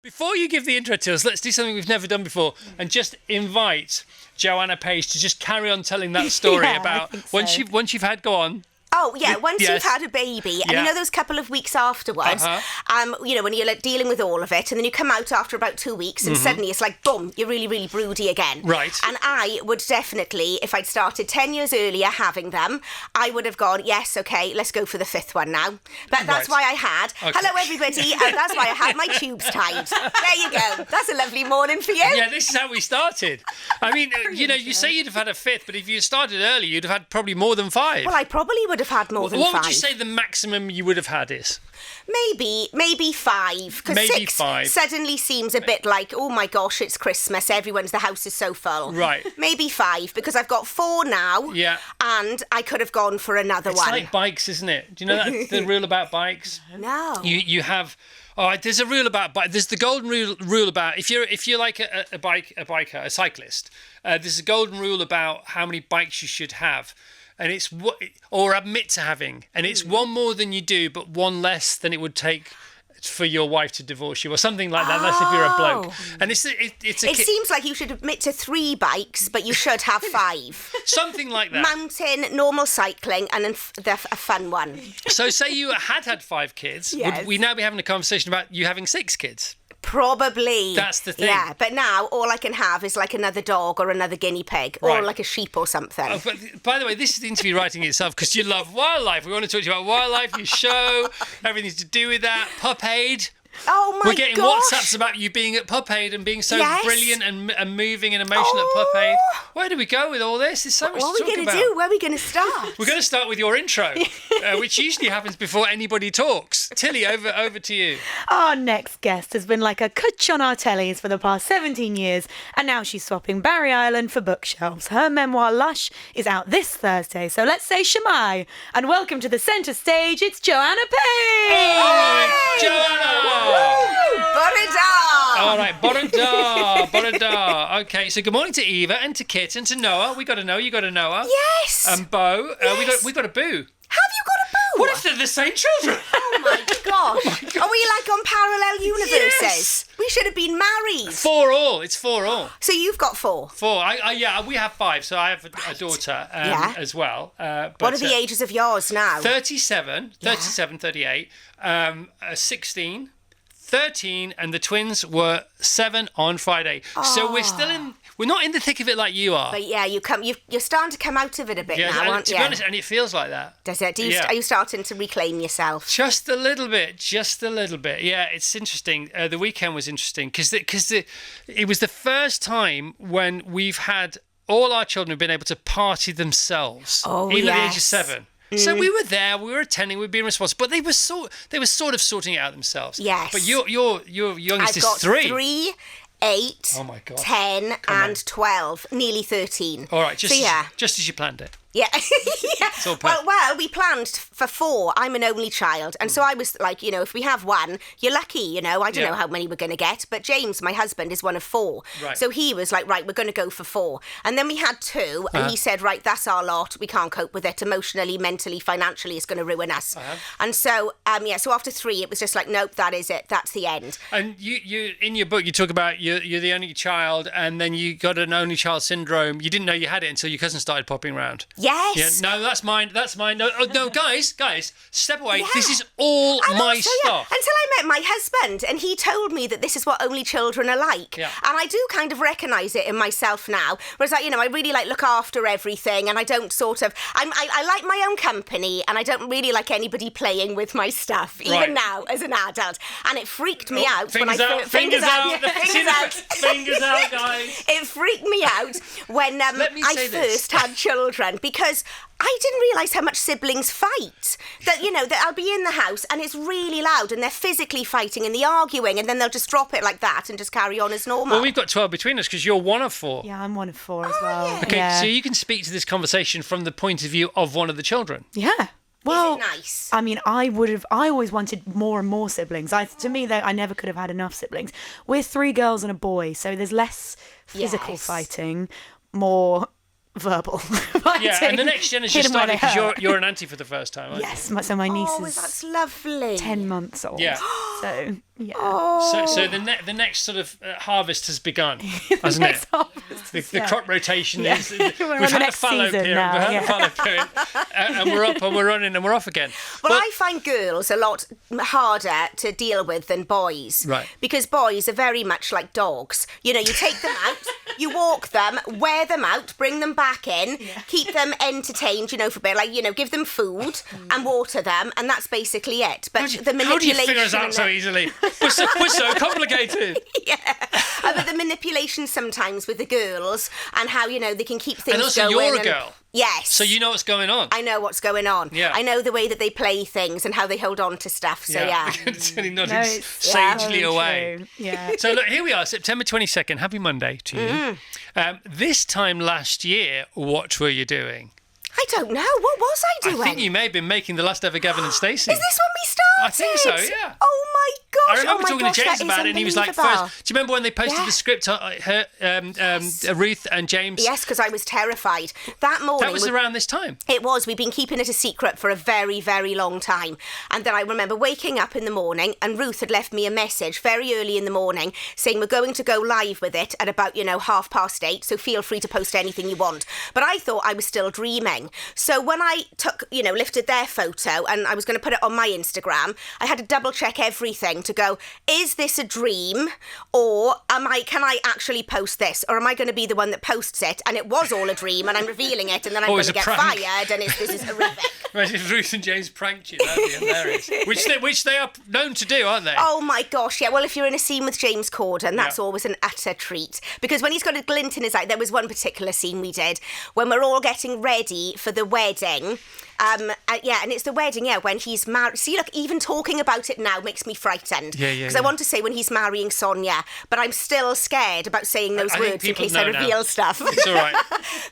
Before you give the intro to us, let's do something we've never done before and just invite Joanna Page to just carry on telling that story about once you've had, go on. Oh, yeah, once you've had a baby, and you know those couple of weeks afterwards, you know, when you're like dealing with all of it, and then you come out after about 2 weeks, and suddenly it's like, boom, you're really, really broody again. Right. And I would definitely, if I'd started 10 years earlier having them, I would have gone, yes, okay, let's go for the 5th one now. But that's why I had, hello everybody, and that's why I had my tubes tied. There you go. That's a lovely morning for you. Yeah, this is how we started. I mean, you know, you say you'd have had a 5th, but if you started early, you'd have had probably more than 5. Well, I probably would have had more than 5. What would you say the maximum you would have had is? Maybe 5. Because 6 suddenly seems a bit like, oh my gosh, it's Christmas. The house is so full. Right. Maybe 5 because I've got 4 now. Yeah. And I could have gone for another one. It's like bikes, isn't it? Do you know the rule about bikes? No. You have. Oh, there's a rule about bike. There's the golden rule about if you're like a biker, a cyclist. There's a golden rule about how many bikes you should have. And it's or admit to having, and it's one more than you do, but one less than it would take for your wife to divorce you, or something like that. That's if you're a bloke. And it seems like you should admit to 3 bikes, but you should have 5. Something like that. Mountain, normal cycling, and then a fun one. So, say you had 5 kids. Yes. Would we now be having a conversation about you having 6 kids? Probably. That's the thing. Yeah, but now all I can have is like another dog or another guinea pig or like a sheep or something. Oh, but by the way, this is the interview writing itself because you love wildlife. We want to talk to you about wildlife, your show, everything to do with that. Pup Aid. Oh my gosh. We're getting WhatsApps about you being at Pup Aid and being so brilliant and moving and emotional at Pup Aid. Where do we go with all this? There's so much to talk about. What are we going to do? Where are we going to start? We're going to start with your intro, which usually happens before anybody talks. Tilly, over to you. Our next guest has been like a coach on our tellies for the past 17 years, and now she's swapping Barry Island for bookshelves. Her memoir, Lush, is out this Thursday, so let's say Shemai. And welcome to the centre stage, it's Joanna Page! Oh, Joanna! Borada! All right, Borada. Okay, so good morning to Eva and to Kit and to Noah. We got to know, you got to know her. Yes. And Bo. Yes. We got a Boo. Have you got a boo? What if they're the same children? Oh my gosh. Are we like on parallel universes? Yes. We should have been married. 4 all. It's 4 all. So you've got 4? 4. Yeah, we have 5. So I have a daughter as well. But, what are the ages of yours now? 37, 38, 16, 13, and the twins were 7 on Friday. So we're not in the thick of it like you are. But yeah, you're starting to come out of it a bit now, aren't you? To be honest, and it feels like that. Does it? Are you starting to reclaim yourself? Just a little bit. Yeah, it's interesting. The weekend was interesting because it was the first time when we've had all our children have been able to party themselves, even at the age of 7. So we were there, we were attending, we were being responsible, but they were sort of sorting it out themselves. Yes. But your youngest is 3. I've got 3, 8, oh my God. 10, and 12, nearly 13. All right, just as you planned it. Yeah. Yeah. Well, we planned for 4. I'm an only child. And so I was like, if we have 1, you're lucky, I don't know how many we're going to get. But James, my husband, is one of 4. Right. So he was like, right, we're going to go for 4. And then we had 2. And he said, right, that's our lot. We can't cope with it emotionally, mentally, financially. It's going to ruin us. And so, so after 3, it was just like, nope, that is it. That's the end. And you in your book, you talk about you're the only child and then you got an only child syndrome. You didn't know you had it until your cousin started popping around. Yes. Yeah, no, that's mine. No, guys, step away. Yeah. This is all my stuff. Until I met my husband, and he told me that this is what only children are like. Yeah. And I do kind of recognise it in myself now. Whereas, I really look after everything, and I don't I like my own company, and I don't really like anybody playing with my stuff, even now as an adult. And it freaked me out when fingers out, guys. It freaked me out when I first had children. Because I didn't realise how much siblings fight. That I'll be in the house and it's really loud and they're physically fighting and they're arguing and then they'll just drop it like that and just carry on as normal. Well, we've got 12 between us because you're one of 4. Yeah, I'm one of 4 as well. Yeah. Okay, so you can speak to this conversation from the point of view of one of the children. Yeah. Well, is it nice? I mean, I always wanted more and more siblings. To me, I never could have had enough siblings. We're 3 girls and a boy, so there's less physical fighting, more verbal. Yeah, and the next gen has just started because you're an auntie for the first time, aren't you? Yes, so my niece is that's lovely. 10 months old. Yeah. So, yeah. So the next sort of harvest has begun, hasn't it? The crop rotation is... We've had a fallow period. And we're up and we're running and we're off again. Well, I find girls a lot harder to deal with than boys. Right. Because boys are very much like dogs. You know, you take them out, you walk them, wear them out, bring them back in, keep them entertained, you know, for a bit. Like, you know, give them food and water them, and that's basically it. But the manipulation... How do you figure us out so easily? We're so complicated. Yeah. But the manipulation sometimes with the girls and how, you know, they can keep things going. And also you're a girl. Yes. So you know what's going on. I know what's going on. Yeah. I know the way that they play things and how they hold on to stuff. So, yeah. It's really nodding sagely away. True. Yeah. So, look, here we are, September 22nd. Happy Monday to you. This time last year, what were you doing? I don't know. What was I doing? I think you may have been making the last ever Gavin and Stacey. Is this when we started? I think so, yeah. Oh, my gosh. I remember talking to James about it, and he was like, first, do you remember when they posted the script, Ruth and James? Yes, because I was terrified. That morning... That was around this time. It was. We'd been keeping it a secret for a very, very long time. And then I remember waking up in the morning, and Ruth had left me a message very early in the morning saying, we're going to go live with it at about, 8:30, so feel free to post anything you want. But I thought I was still dreaming. So when I took, lifted their photo and I was going to put it on my Instagram, I had to double check everything to go, is this a dream, or can I actually post this, or am I going to be the one that posts it and it was all a dream and I'm revealing it and then I'm going to get fired and this is horrific. Imagine if Ruth and James pranked you, that'd be hilarious. Which they are known to do, aren't they? Oh my gosh, yeah. Well, if you're in a scene with James Corden, that's always an utter treat, because when he's got a glint in his eye, there was one particular scene we did when we're all getting ready for the wedding. And it's the wedding, when he's married. See, look, even talking about it now makes me frightened. Because I want to say when he's marrying Sonia, but I'm still scared about saying those words in case I reveal stuff. It's all right.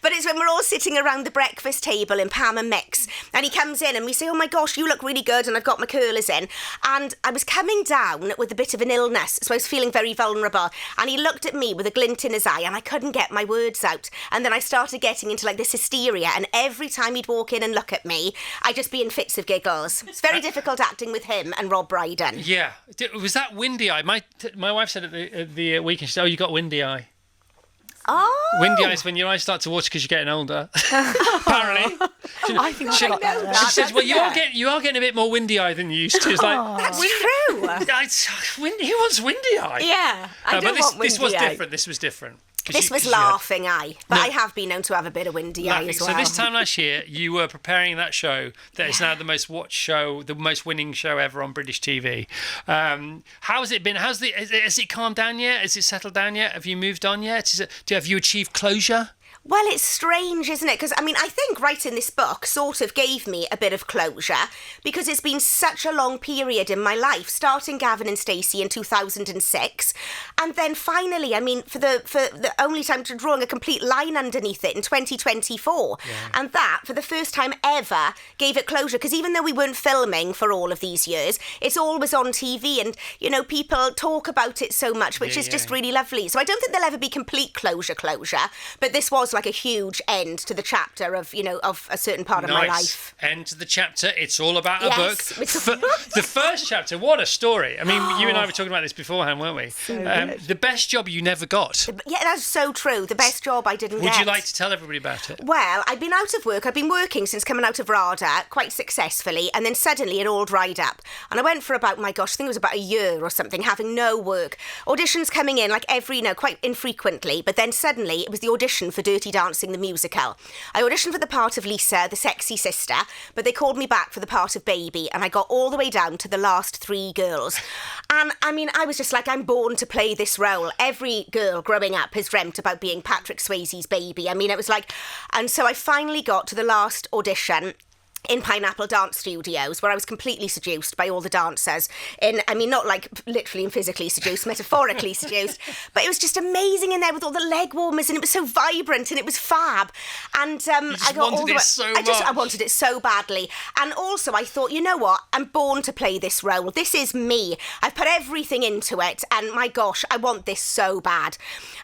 But it's when we're all sitting around the breakfast table in Pam and Mix, and he comes in and we say, oh my gosh, you look really good, and I've got my curlers in. And I was coming down with a bit of an illness, so I was feeling very vulnerable. And he looked at me with a glint in his eye, and I couldn't get my words out. And then I started getting into this hysteria, and every time he'd walk in and look at me, I'd just be in fits of giggles. It's very difficult acting with him and Rob Brydon. Yeah. Was that windy eye? My wife said at the weekend, she said, oh, you got windy eye. Oh. Windy eye is when your eyes start to water because you're getting older. Apparently. I think she says, well, you are getting a bit more windy eye than you used to. It's like, that's true. Who wants windy eye? Yeah, I don't want windy this was eye. different. This was different. This was laughing eye, but I have been known to have a bit of windy eye as well. So this time last year, you were preparing that show that is now the most watched show, the most winning show ever on British TV. How has it been? Has it calmed down yet? Has it settled down yet? Have you moved on yet? Have you achieved closure? Well, it's strange, isn't it? Because, I think writing this book sort of gave me a bit of closure, because it's been such a long period in my life, starting Gavin and Stacey in 2006, and then finally, for the only time, drawing a complete line underneath it in 2024. Yeah. And that, for the first time ever, gave it closure, because even though we weren't filming for all of these years, it's always on TV, and, people talk about it so much, which is just really lovely. So I don't think there'll ever be complete closure, but this was like a huge end to the chapter of a certain part of my life. End to the chapter. It's all about a book. The first chapter, what a story. You and I were talking about this beforehand, weren't we? So the best job you never got. Yeah, that's so true. The best job I didn't get. Would you like to tell everybody about it? Well, I've been out of work. I've been working since coming out of RADA quite successfully, and then suddenly it all dried up. And I went for about, I think it was about a year or something, having no work. Auditions coming in quite infrequently, but then suddenly it was the audition for Dirty Dancing the musical. I auditioned for the part of Lisa, the sexy sister, but they called me back for the part of Baby, and I got all the way down to the last 3 girls. And I was just like, I'm born to play this role. Every girl growing up has dreamt about being Patrick Swayze's Baby. It was like, and so I finally got to the last audition. in Pineapple Dance Studios, where I was completely seduced by all the dancers. Not like literally and physically seduced, metaphorically seduced, but it was just amazing in there with all the leg warmers, and it was so vibrant and it was fab. And I got all the I wanted it so badly. And also I thought, you know what? I'm born to play this role. This is me. I've put everything into it, and my gosh, I want this so bad.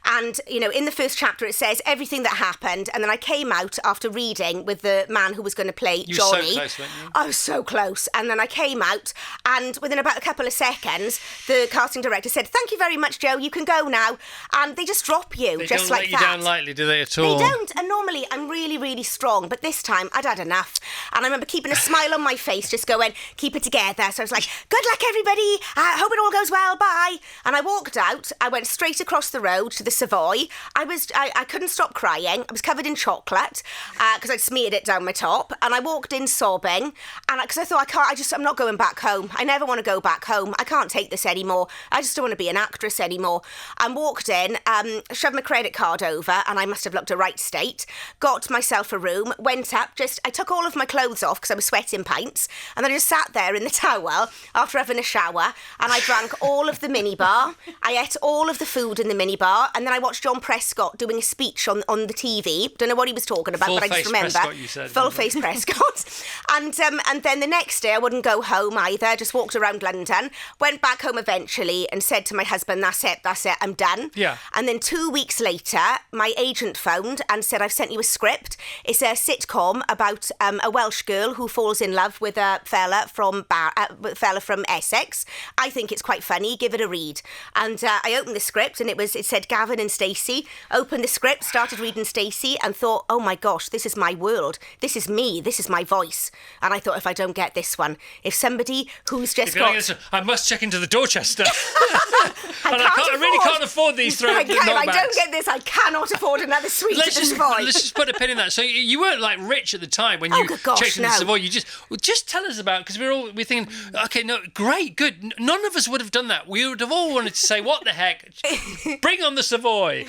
And, you know, in the first chapter it says everything that happened, and then I came out after reading with the man who was going to play Johnny. So close, weren't you? I was so close. And then I came out, and within about a couple of seconds, the casting director said, "Thank you very much, Joe, you can go now." And they just drop you, they just don't like let that. You down lightly, do they, at all? They don't. And normally I'm really, really strong, but this time I'd had enough. And I remember keeping a smile on my face, just going, keep it together. So I was like, good luck, everybody. I hope it all goes well. Bye. And I walked out. I went straight across the road to the Savoy. I couldn't stop crying. I was covered in chocolate because I'd smeared it down my top. And I walked in sobbing. And because I thought, I'm not going back home. I never want to go back home. I can't take this anymore. I just don't want to be an actress anymore. And walked in, shoved my credit card over, and I must have looked a right state. Got myself a room, went up, I took all of my clothes off because I was sweating pints, and then I just sat there in the towel after having a shower, and I drank all of the minibar. I ate all of the food in the minibar, and then I watched John Prescott doing a speech on the TV. Don't know what he was talking about, but I just remember. Prescott, you said. Full-face Prescott. And then the next day I wouldn't go home either, just walked around London, went back home eventually and said to my husband, that's it, I'm done. Yeah. And then 2 weeks later, my agent phoned and said, I've sent you a script. It's a sitcom about a Welsh girl who falls in love with a fella from Essex. I think it's quite funny. Give it a read. And I opened the script, and it said Gavin and Stacey. Opened the script, started reading Stacey, and thought, oh my gosh, this is my world. This is me. This is my voice. And I thought, if I don't get this one, if somebody who's just got... I must check into the Dorchester. I really can't afford these three knockbacks. If I don't get this, I cannot afford another suite at the Savoy. Let's just put a pin in that. So you weren't like rich at the time when you checked into the Savoy. You just tell us about, because we're thinking, okay, no, great, good. None of us would have done that. We would have all wanted to say, what the heck? Bring on the Savoy.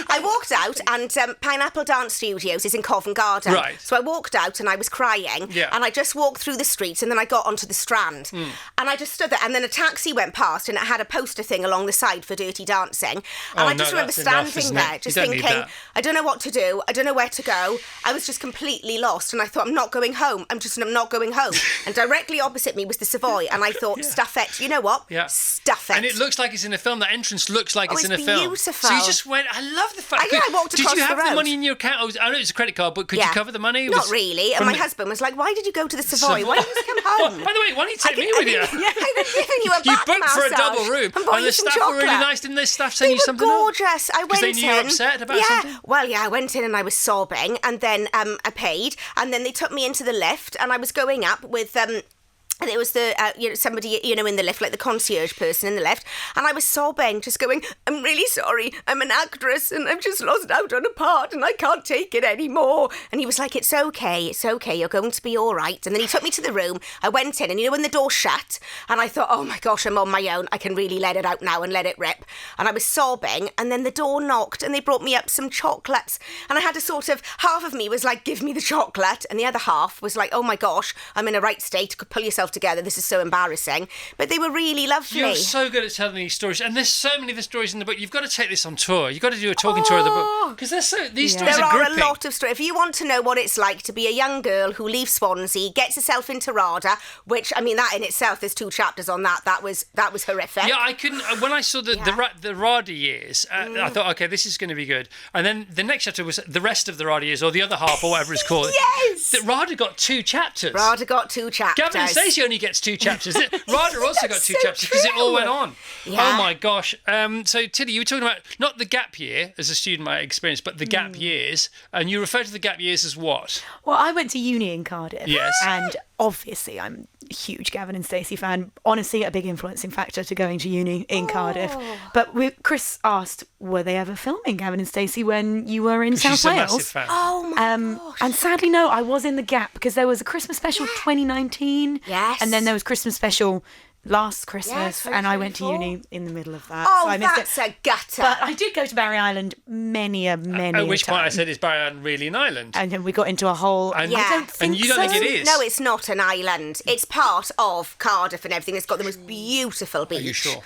I walked out, and Pineapple Dance Studios is in Covent Garden. Right. So I walked out and I was crying. Yeah. And I just walked through the streets, and then I got onto the Strand. And I just stood there, and then a taxi went past, and it had a poster thing along the side for Dirty Dancing. And I just remember standing there, just thinking, I don't know what to do. I don't know where to go. I was just completely lost, and I thought, I'm not going home. I'm not going home. And directly opposite me was the Savoy, and I thought, stuff it. You know what? Yeah. Stuff it. And it looks like it's in a film. That entrance looks like it's in a film. Beautiful. So you just went, I love the fact. I walked across the road. Did you have the money in your account? I know it's a credit card, but could you cover the money? Not really. And my husband was like, why did you go to the Savoy? Why didn't you just come home? By the way, why don't you take me with you? I've been giving you a You back booked for a massage. double room. And the staff were really nice, didn't they? Staff send you something They were gorgeous. I went in. Because they knew you were upset about something? Well, yeah, I went in and I was sobbing, and then I paid, and then they took me into the lift, and I was going up with... And it was the somebody in the lift, like the concierge person in the lift, and I was sobbing, just going, I'm really sorry, I'm an actress and I've just lost out on a part and I can't take it anymore. And he was like, it's okay, you're going to be all right. And then he took me to the room. I went in, and when the door shut, and I thought, oh my gosh, I'm on my own, I can really let it out now and let it rip. And I was sobbing, and then the door knocked, and they brought me up some chocolates, and I had to sort of, half of me was like, give me the chocolate, and the other half was like, oh my gosh, I'm in a right state, pull yourself together, this is so embarrassing. But they were really lovely. You're so good at telling these stories, and there's so many of the stories in the book. You've got to take this on tour. You've got to do a talking tour of the book, because these stories are gripping. There are a lot of stories. If you want to know what it's like to be a young girl who leaves Swansea, gets herself into RADA, which, I mean, that in itself, there's 2 chapters on that. That was horrific. Yeah, I couldn't. When I saw the RADA years, I thought, okay, this is going to be good. And then the next chapter was the rest of the RADA years, or the other half, or whatever it's called. Yes. RADA got 2 chapters. RADA got 2 chapters. Gavin Stacey only gets 2 chapters. RADA also got 2 chapters because it all went on. Yeah. Oh my gosh. So Tilly, you were talking about not the gap year as a student might experience, but the gap years, and you refer to the gap years as what? Well, I went to uni in Cardiff. Yes. And obviously I'm a huge Gavin and Stacey fan. Honestly, a big influencing factor to going to uni in Cardiff. But Chris asked, were they ever filming Gavin and Stacey when you were in South Wales? Massive fan. Oh my gosh. And sadly, no, I was in the gap because there was a Christmas special 2019. Yes. And then there was Christmas special last Christmas, and I went to 2024. uni in the middle of that. Oh, so I missed that's it. a gutter. But I did go to Barry Island many At which point I time. said, is Barry Island really an island? And then we got into a whole... And- I Yeah. don't think And you don't so. think it is? No, it's not an island. It's part of Cardiff and everything. It's got the most beautiful beach. Are you sure?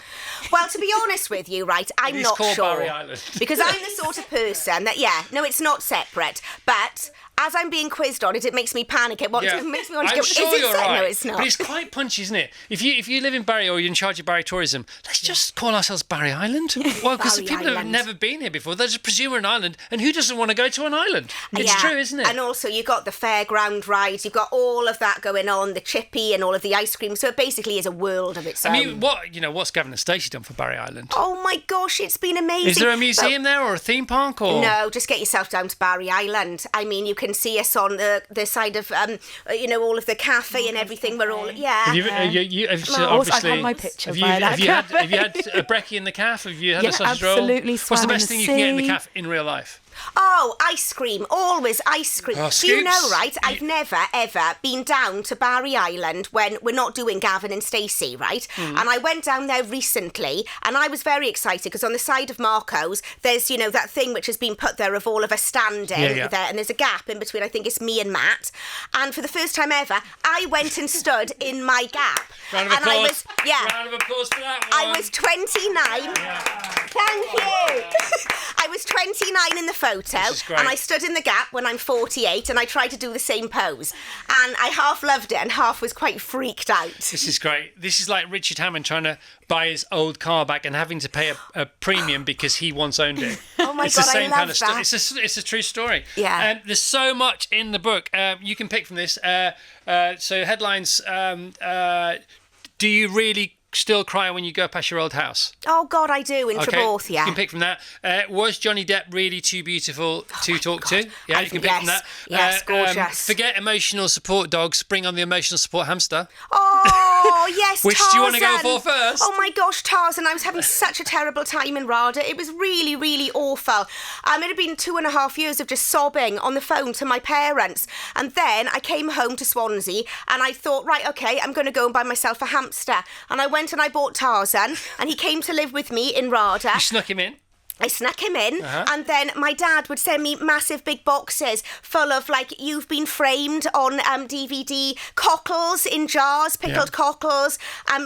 Well, to be honest with you, right, I'm It is not called sure. Barry Island. Because I'm the sort of person that, no, it's not separate. But as I'm being quizzed on it, it makes me panic. It makes me want to I'm go, sure is it you're separate? right. No, it's not. But it's quite punchy, isn't it? If you live in Barry or you're in charge of Barry tourism, let's just call ourselves Barry Island. Well, because Barry people have Island. never been here before, they just presume we're an island. And who doesn't want to go to an island? It's Yeah. true, isn't it? And also, you've got the fairground rides, you've got all of that going on, the chippy and all of the ice cream. So it basically is a world of its own. I mean, what's Gavin Stacey done for Barry Island? Oh my gosh, it's been amazing. Is there a museum there or a theme park? Or No, just get yourself down to Barry Island. I mean, you can see us on the side of, all of the cafe and everything. We're all, Have you obviously, I've had my picture have by that have you had cafe. a brekkie in the cafe? Have you had Yeah, a sausage roll? absolutely. What's Swam the in best the thing you can get in the sea. cafe in real life? Oh, ice cream. Always ice cream. Oh, Do you know, scoops. right, I've never, ever been down to Barry Island when we're not doing Gavin and Stacey, right? Hmm. And I went down there recently and I was very excited because on the side of Marco's, there's, that thing which has been put there of all of us standing Yeah. there, and there's a gap in between, I think it's me and Matt. And for the first time ever, I went and stood in my gap. Round of and I applause. was, Round of applause for that one. I was 29. Thank you. I was 29 in the photo, This is great. and I stood in the gap when I'm 48, and I tried to do the same pose. And I half loved it, and half was quite freaked out. This is great. This is like Richard Hammond trying to buy his old car back and having to pay a premium because he once owned it. Oh my It's God, the same I kind love of story. that. It's a true story. Yeah. There's so much in the book. You can pick from this. So headlines. Do you really still cry when you go past your old house? Oh God, I do in Treborth, You can pick from that. Was Johnny Depp really too beautiful to talk to? Yeah, you can pick from that. Yes, gorgeous. Forget emotional support dogs. Bring on the emotional support hamster. Oh yes, Which Tarzan. do you want to go for first? Oh my gosh, Tarzan! I was having such a terrible time in RADA. It was really, really awful. It had been 2.5 years of just sobbing on the phone to my parents, and then I came home to Swansea, and I thought, right, okay, I'm going to go and buy myself a hamster, and I went and I bought Tarzan, and he came to live with me in RADA. You snuck him in. I snuck him in, and then my dad would send me massive big boxes full of, like, You've Been Framed on DVD, cockles in jars, pickled cockles,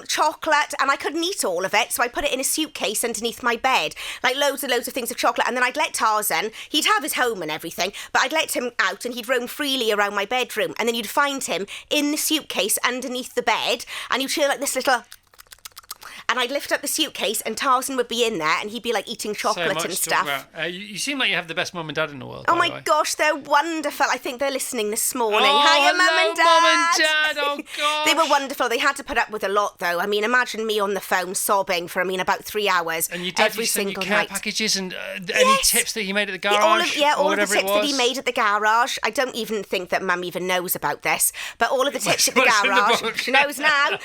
chocolate, and I couldn't eat all of it, so I put it in a suitcase underneath my bed, like loads and loads of things of chocolate, and then I'd let Tarzan, he'd have his home and everything, but I'd let him out and he'd roam freely around my bedroom, and then you'd find him in the suitcase underneath the bed, and you'd hear like this little... And I'd lift up the suitcase and Tarzan would be in there and he'd be like eating chocolate much and to talk stuff. about. You seem like you have the best mum and dad in the world. Oh by the my way. gosh, they're wonderful. I think they're listening this morning. Oh, Hiya, hello, Mum and Dad. Mum and Dad. Oh, gosh. They were wonderful. They had to put up with a lot, though. I mean, imagine me on the phone sobbing for, about 3 hours And your dad every used to send you single care night. packages and any Yes. tips that he made at the Yeah, garage? all or of the whatever tips it that was? he made at the garage. I don't even think that Mum even knows about this, but all of the tips at the What's in the garage, book? she knows now.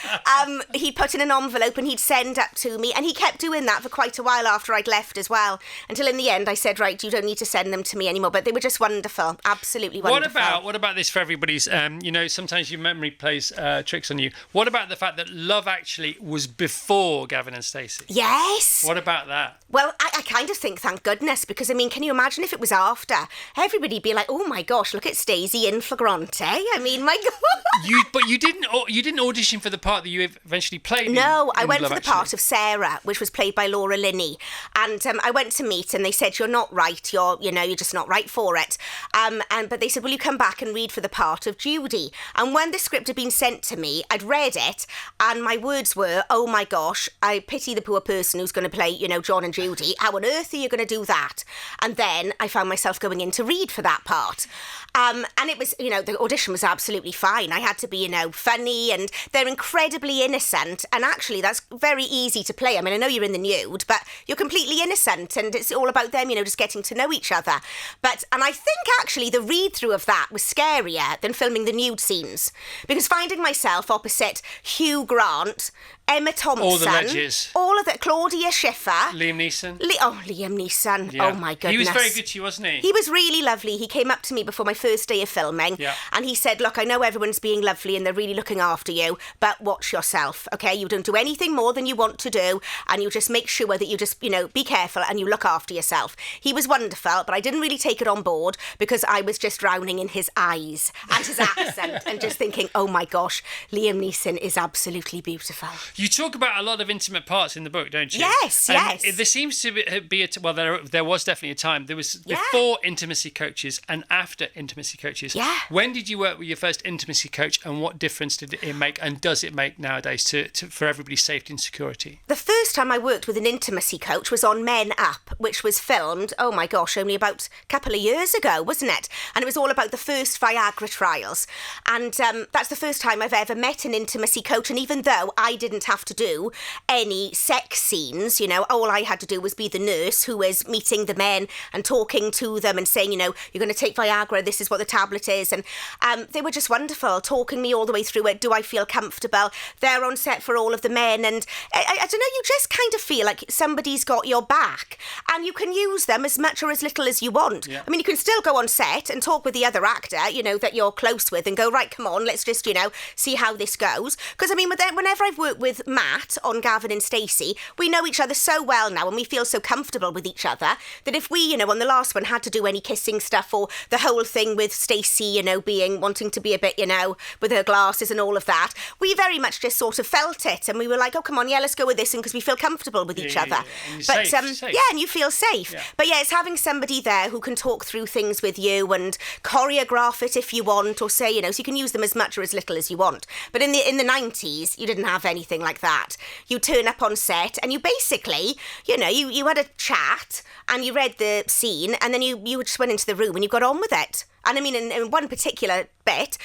He'd put in an envelope and he'd send up to me, and he kept doing that for quite a while after I'd left as well. Until in the end, I said, right, you don't need to send them to me anymore. But they were just wonderful, absolutely wonderful. What about this for everybody's? Sometimes your memory plays tricks on you. What about the fact that Love Actually was before Gavin and Stacey? Yes. What about that? Well, I kind of think, thank goodness, because, can you imagine if it was after? Everybody'd be like, oh my gosh, look at Stacey in flagrante. My God. But you didn't audition for the part that you eventually played. No, I in went Love for the Actually. part of Sarah, which was played by Laura Linney. And I went to meet and they said, you're not right. You're just not right for it. But they said, will you come back and read for the part of Judy? And when the script had been sent to me, I'd read it and my words were, oh my gosh, I pity the poor person who's going to play, John and Judy. How on earth are you going to do that? And then I found myself going in to read for that part. And it was, the audition was absolutely fine. I had to be, funny, and they're incredibly innocent. And actually, that's very easy to play. I know you're in the nude, but you're completely innocent, and it's all about them, just getting to know each other. And I think actually the read-through of that was scarier than filming the nude scenes, because finding myself opposite Hugh Grant, Emma Thompson. All the ledges. All of it. Claudia Schiffer. Liam Neeson. Liam Neeson. Yeah. Oh, my goodness. He was very good to you, wasn't he? He was really lovely. He came up to me before my first day of filming, and he said, look, I know everyone's being lovely and they're really looking after you, but watch yourself, okay? You don't do anything more than you want to do, and you just make sure that you just, be careful and you look after yourself. He was wonderful, but I didn't really take it on board because I was just drowning in his eyes and his accent and just thinking, oh my gosh, Liam Neeson is absolutely beautiful. You talk about a lot of intimate parts in the book, don't you? Yes, and yes. There seems to be there was definitely a time. There was before intimacy coaches and after intimacy coaches. Yeah. When did you work with your first intimacy coach, and what difference did it make, and does it make nowadays for everybody's safety and security? The first time I worked with an intimacy coach was on Men Up, which was filmed, oh my gosh, only about a couple of years ago, wasn't it? And it was all about the first Viagra trials. And that's the first time I've ever met an intimacy coach. And even though I didn't have to do any sex scenes, all I had to do was be the nurse who was meeting the men and talking to them and saying, you're going to take Viagra, this is what the tablet is. And they were just wonderful, talking me all the way through it. Do I feel comfortable? They're on set for all of the men. And I don't know, you just kind of feel like somebody's got your back and you can use them as much or as little as you want. Yeah. I mean, you can still go on set and talk with the other actor, that you're close with and go, right, come on, let's just, see how this goes. Because, I mean, whenever I've worked with Matt on Gavin and Stacey, we know each other so well now and we feel so comfortable with each other that if we, on the last one had to do any kissing stuff or the whole thing with Stacey, wanting to be a bit, with her glasses and all of that, we very much just sort of felt it and we were like, oh, come on, let's go with this, and because we feel comfortable with each other. And but safe. and you feel safe. Yeah. But it's having somebody there who can talk through things with you and choreograph it if you want, or say, so you can use them as much or as little as you want. But in the 90s, you didn't have anything like that. You turn up on set and you basically, you had a chat and you read the scene and then you just went into the room and you got on with it. And I mean, in one particular bit,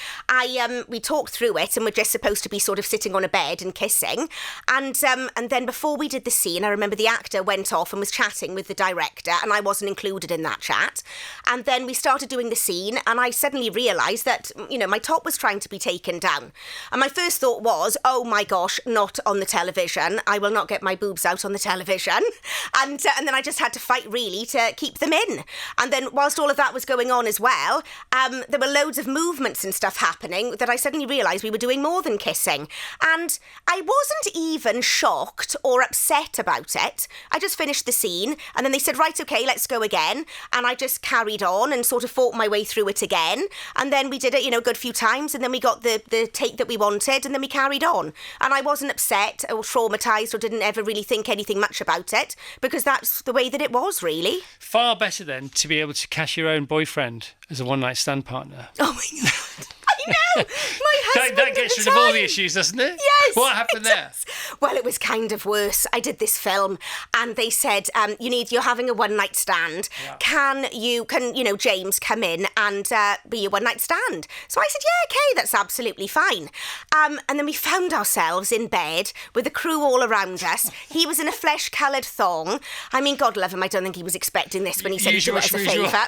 we talked through it, and we're just supposed to be sort of sitting on a bed and kissing. And then before we did the scene, I remember the actor went off and was chatting with the director, and I wasn't included in that chat. And then we started doing the scene, and I suddenly realised that, my top was trying to be taken down. And my first thought was, oh my gosh, not on the television. I will not get my boobs out on the television. And then I just had to fight really to keep them in. And then whilst all of that was going on as well, there were loads of movements and stuff happening that I suddenly realised we were doing more than kissing. And I wasn't even shocked or upset about it. I just finished the scene and then they said, right, okay, let's go again. And I just carried on and sort of fought my way through it again. And then we did it, a good few times, and then we got the take that we wanted, and then we carried on. And I wasn't upset or traumatised or didn't ever really think anything much about it, because that's the way that it was, really. Far better then to be able to cash your own boyfriend as a one-night stand partner. Oh my God. I know. My husband that gets rid of all the issues, doesn't it? Yes. What happened there? Well, it was kind of worse. I did this film and they said, you're having a one-night stand. Yeah. Can James come in and be your one-night stand? So I said, yeah, okay, that's absolutely fine. And then we found ourselves in bed with the crew all around us. He was in a flesh-coloured thong. I mean, God love him, I don't think he was expecting this when he said he'd do it as a favour.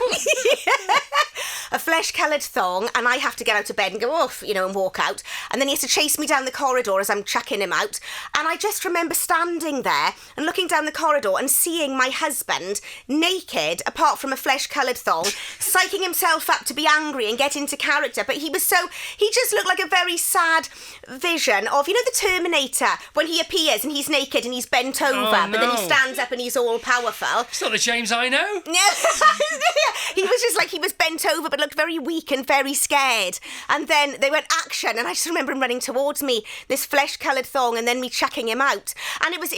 A flesh-coloured thong, and I have to get out of bed and go off, and walk out. And then he has to chase me down the corridor as I'm chucking him out. And I just remember standing there and looking down the corridor and seeing my husband naked, apart from a flesh-coloured thong, psyching himself up to be angry and get into character. But he just looked like a very sad vision of, the Terminator, when he appears and he's naked and he's bent over, but then he stands up and he's all powerful. It's not the James I know. He was just like, he was bent over but looked very weak and very scared. And then they went action, and I just remember him running towards me, this flesh-coloured thong, and then me chucking him out. And it was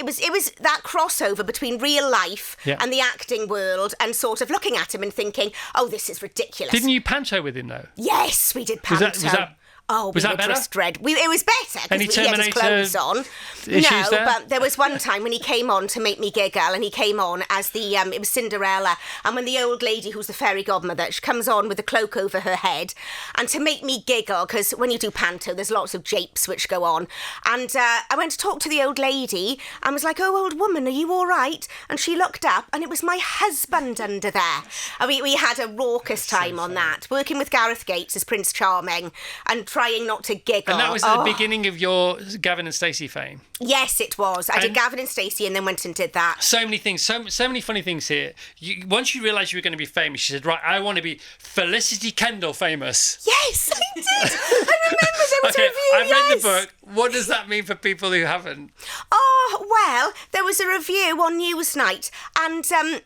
that crossover between real life and the acting world, and sort of looking at him and thinking, oh, this is ridiculous. Didn't you panto with him though? Yes, we did panto. Was that Oh, was that better? It was better because he had his clothes on. No, but there was one time when he came on to make me giggle, and he came on as it was Cinderella, and when the old lady who's the fairy godmother, she comes on with the cloak over her head, and to make me giggle, because when you do panto, there's lots of japes which go on, and I went to talk to the old lady and was like, oh, old woman, are you all right? And she looked up, and it was my husband under there. And we had a raucous time on that, working with Gareth Gates as Prince Charming, and trying not to giggle. And that was at the beginning of your Gavin and Stacey fame. Yes, it was. I did Gavin and Stacey and then went and did that. So many things, so many funny things here. Once you realised you were going to be famous, you said, right, I want to be Felicity Kendall famous. Yes, I did. I remember there was a review, I've read the book. What does that mean for people who haven't? Oh, well, there was a review on Newsnight and...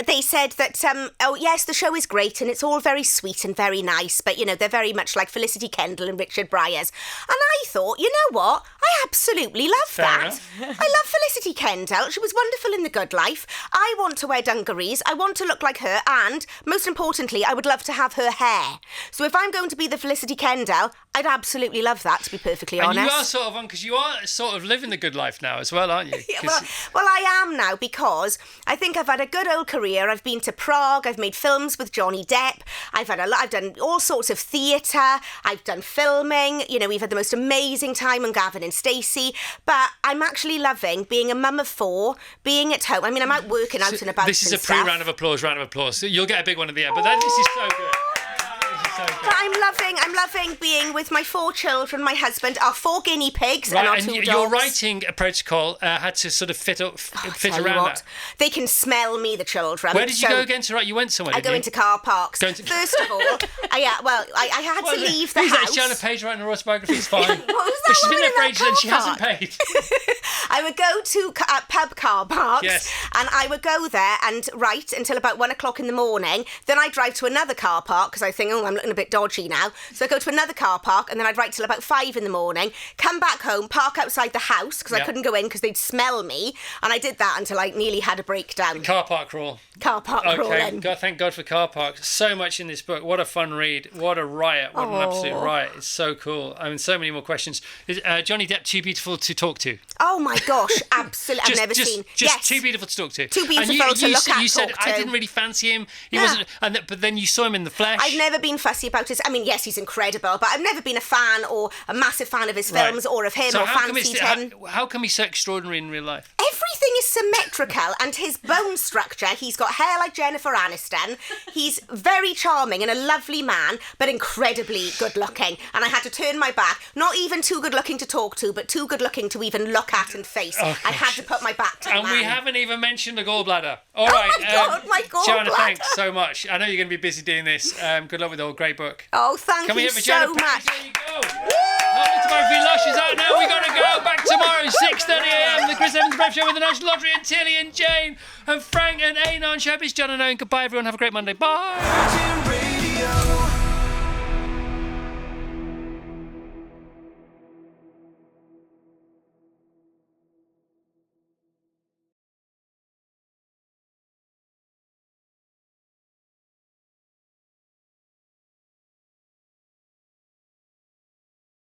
they said that, oh, yes, the show is great and it's all very sweet and very nice, but, you know, they're very much like Felicity Kendall and Richard Bryars. And I thought, you know what? I absolutely love that. I love Felicity Kendall. She was wonderful in The Good Life. I want to wear dungarees. I want to look like her. And, most importantly, I would love to have her hair. So if I'm going to be the Felicity Kendall, I'd absolutely love that, to be perfectly honest. And you are sort of on, because you are sort of living the good life now as well, aren't you? Well, I am now, because I think I've had a good old career. I've been to Prague. I've made films with Johnny Depp. I've done all sorts of theatre. I've done filming. You know, we've had the most amazing time on Gavin and Stacey. But I'm actually loving being a mum of 4, being at home. I mean, I'm out working out and about. This is a pre-round of applause. You'll get a big one at the end. But this is so good. But I'm loving being with my 4 children, my husband, our 4 guinea pigs, and our 2 dogs. Your writing protocol had to sort of fit around that. They can smell me, the children. Where did you go again to write? You went somewhere. I go into car parks. First of all, I had to leave the house. Joanna Page writing her autobiography. It's fine. But she's been there for ages and she hasn't paid. I would go to pub car parks, yes, and I would go there and write until about 1 o'clock in the morning. Then I'd drive to another car park because I think, I'm looking a bit dodgy now. So I go to another car park and then I'd write till about 5 in the morning, come back home, park outside the house because I couldn't go in because they'd smell me. And I did that until I nearly had a breakdown. Car park crawl. Car park crawling. Thank God for car parks. So much in this book. What a fun read. What a riot. What an absolute riot. It's so cool. I mean, so many more questions. Is Johnny Depp too beautiful to talk to? Oh my gosh, absolutely. I've never seen. Just too beautiful to talk to. Too beautiful to look at. You said I didn't really fancy him. He wasn't. But then you saw him in the flesh. I've never been fussy about his. I mean, yes, he's incredible, but I've never been a fan or a massive fan of his films or of him or fancied him. How come he's so extraordinary in real life? Everything is symmetrical, and his bone structure. He's got hair like Jennifer Aniston. He's very charming and a lovely man, but incredibly good looking. And I had to turn my back. Not even too good looking to talk to, but too good looking to even look at and face. I had to put my back to the man. And we haven't even mentioned the gallbladder. All right. Oh my God, my gallbladder. Joanna, thanks so much. I know you're going to be busy doing this. Good luck with the whole great book. Oh, thank you so much. There you go. Autobiography Lush is out now. We got to go. Back tomorrow, 6:30 a.m. The Chris Evans Breath Show with the National Lottery and Tilly and Jane and Frank and Anon Showbiz. John and Owen. Goodbye, everyone. Have a great Monday. Bye.